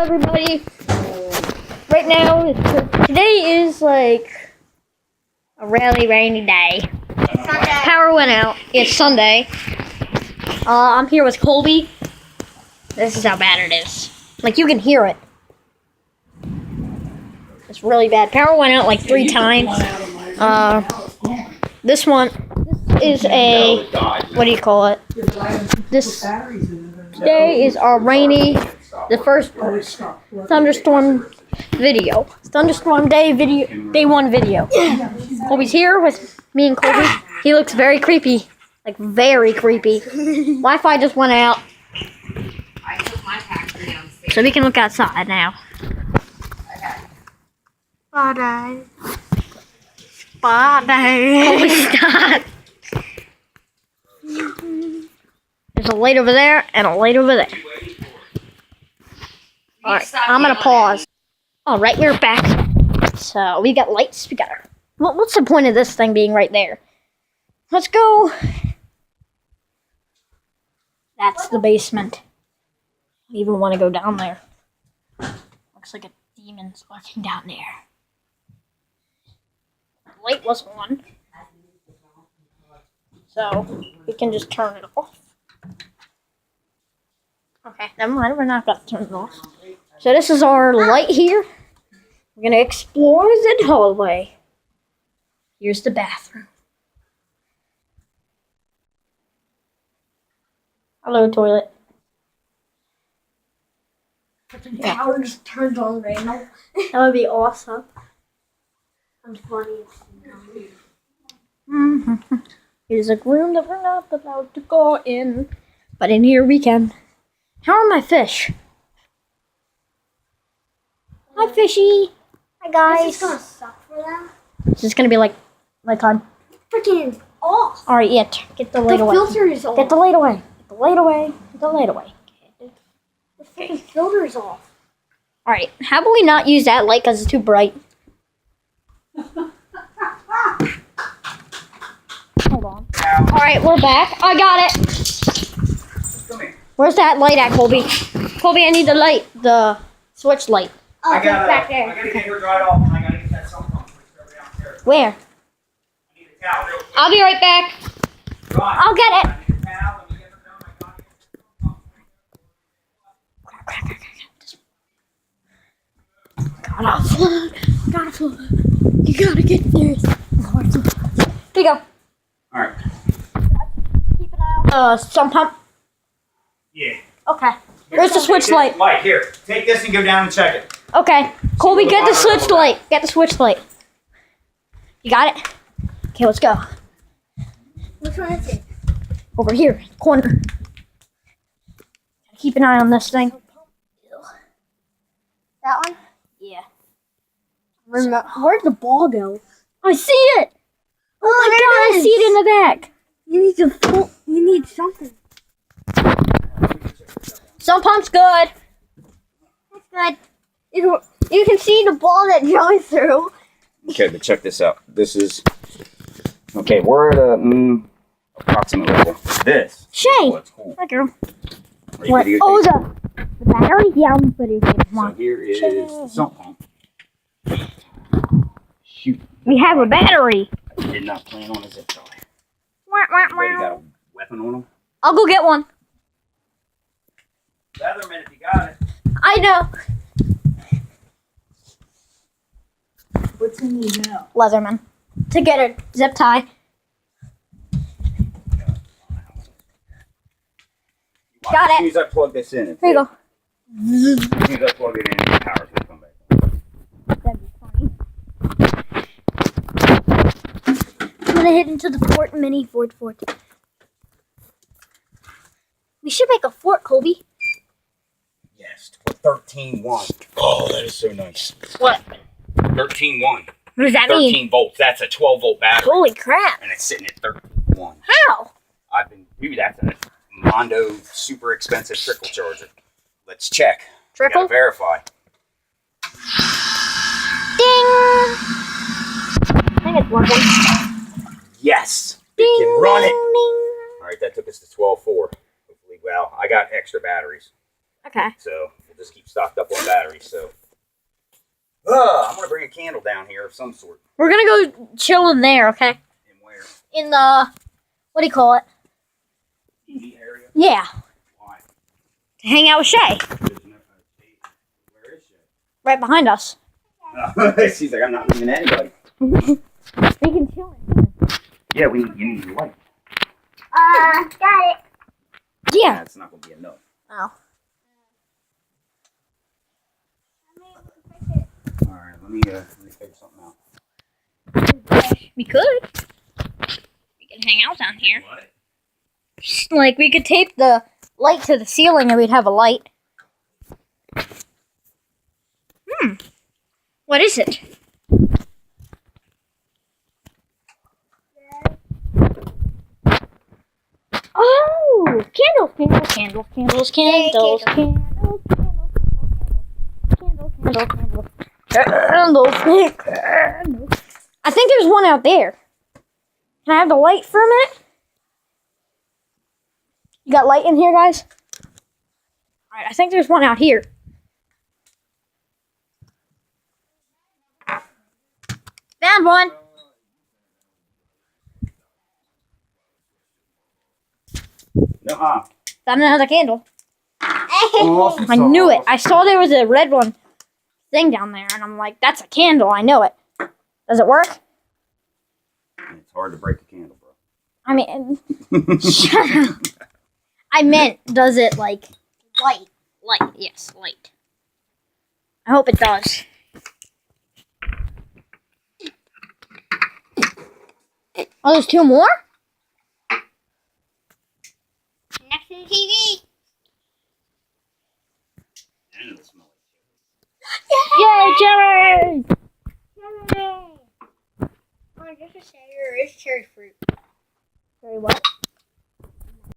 Everybody, right now, today is like a really rainy day. Sunday. Power went out. It's Sunday. I'm here with Colby. This is how bad it is. Like, you can hear it. It's really bad. Power went out like 3 times. This is a, what do you call it? This day is our rainy, the first thunderstorm video. Thunderstorm day 1 video. Colby's here with me and Colby. He looks very creepy. Like, very creepy. Wi-Fi just went out. I took my packer downstairs. So we can look outside now. Okay. Bye. Colby, stop. There's a light over there and a light over there. Alright, I'm gonna pause. Alright, we're back. So, we got lights. We got our... What's the point of this thing being right there? Let's go. That's the basement. I don't even want to go down there. Looks like a demon's lurking down there. The light was on. So, we can just turn it off. Okay, never mind. We're not going to turn it off. So, this is our light here. We're going to explore the hallway. Here's the bathroom. Hello, toilet. The power just turned on right now. That would be awesome. I'm funny. Here's a room that we're not allowed to go in. But in here we can. How are my fish? Hi, fishy. Hi, guys. It's gonna suck for them. Is this gonna be like time? Freaking off. Alright, yeah, get the light The away. filter is off. Get the light away. Get the light away. Get the light away. The freaking filter's off. Alright, how about we not use that light because it's too bright? Hold on. Alright, we're back. I got it. Come here. Where's that light at, Colby? Colby, I need the light. The switch light. Oh, I it's gotta, back there. I gotta get her dried off and I gotta get that sump pump switched over downstairs. Where? I need a towel real quick. I'll be right back. Right. I'll get it. I need a towel and we get her done. I gotta get the sump pump. Gotta flood. Gotta flood. You gotta get this. Here you go. Alright. Keep an eye on the sump pump. Yeah. Okay. Where's the switch light? Mike, here. Take this and go down and check it. Okay. Colby, get the switch light. Get the switch light. You got it? Okay, let's go. Which one is it? Over here, corner. Keep an eye on this thing. That one? Yeah. Where'd the ball go? I see it! Oh my god, I see it in the back. You need to you need something. Sump pump's good. That's good. You can see the ball that Joey threw. Okay, but check this out. This is... Okay, we're at a approximate level. This. Shay. What's cool. Hi, girl. Are you What? videotaping? Oh, the battery? Yeah, I'm putting it. Come So on. here is the sump pump. Shoot. We have a battery. I did not plan on a zip tie. Wah, wah, Wait, you got wah. a weapon on him? I'll go get one. Leatherman, if you got it. I know. What's in you now? Leatherman. To get a zip tie. Got it. As soon as I plug this in, Here you go. As soon as I plug it in, the power's gonna come back. That'd be funny. I'm gonna hit into the fort, mini fort. We should make a fort, Colby. Yes, 13-1. Oh, that is so nice. What? 13-1. What does that 13 mean? volts. That's a 12-volt battery. Holy crap. And it's sitting at 13-1. How? Maybe that's a Mondo super expensive trickle charger. Let's check. Trickle? Gotta verify. Ding! I think it's working. Yes. Ding, We can run it. ding. All right, that took us to 12.4. Hopefully, well, I got extra batteries. Okay. So, we'll just keep stocked up on batteries. So, I'm gonna bring a candle down here of some sort. We're gonna go chill in there, okay? In where? In the, what do you call it? TV area. Yeah, Why? to hang out with Shay. Where is she? Right behind us. She's like, I'm not leaving anybody. We can chill in Yeah, you need your light. Got it. here. Yeah. It's not gonna be enough. Oh. All right, let me figure something out. We could. We can hang out down here. What? Like, we could tape the light to the ceiling and we'd have a light. What is it? Oh! Candles, candles, candles, candles, candles, candles, candles, candles. I think there's one out there. Can I have the light for a minute? You got light in here, guys? Alright, I think there's one out here. Found one. Nuh-uh. Found another candle. Oh, I knew it. I saw there was a red one thing down there, and I'm like, that's a candle. I know it. Does it work? It's hard to break a candle, bro. I mean, shut up. I meant, does it, like, light? Light, yes, light. I hope it does. Oh, there's two more? Next to the TV. And it'll smell Yay, cherry! Oh, just a say there is cherry fruit. Cherry what?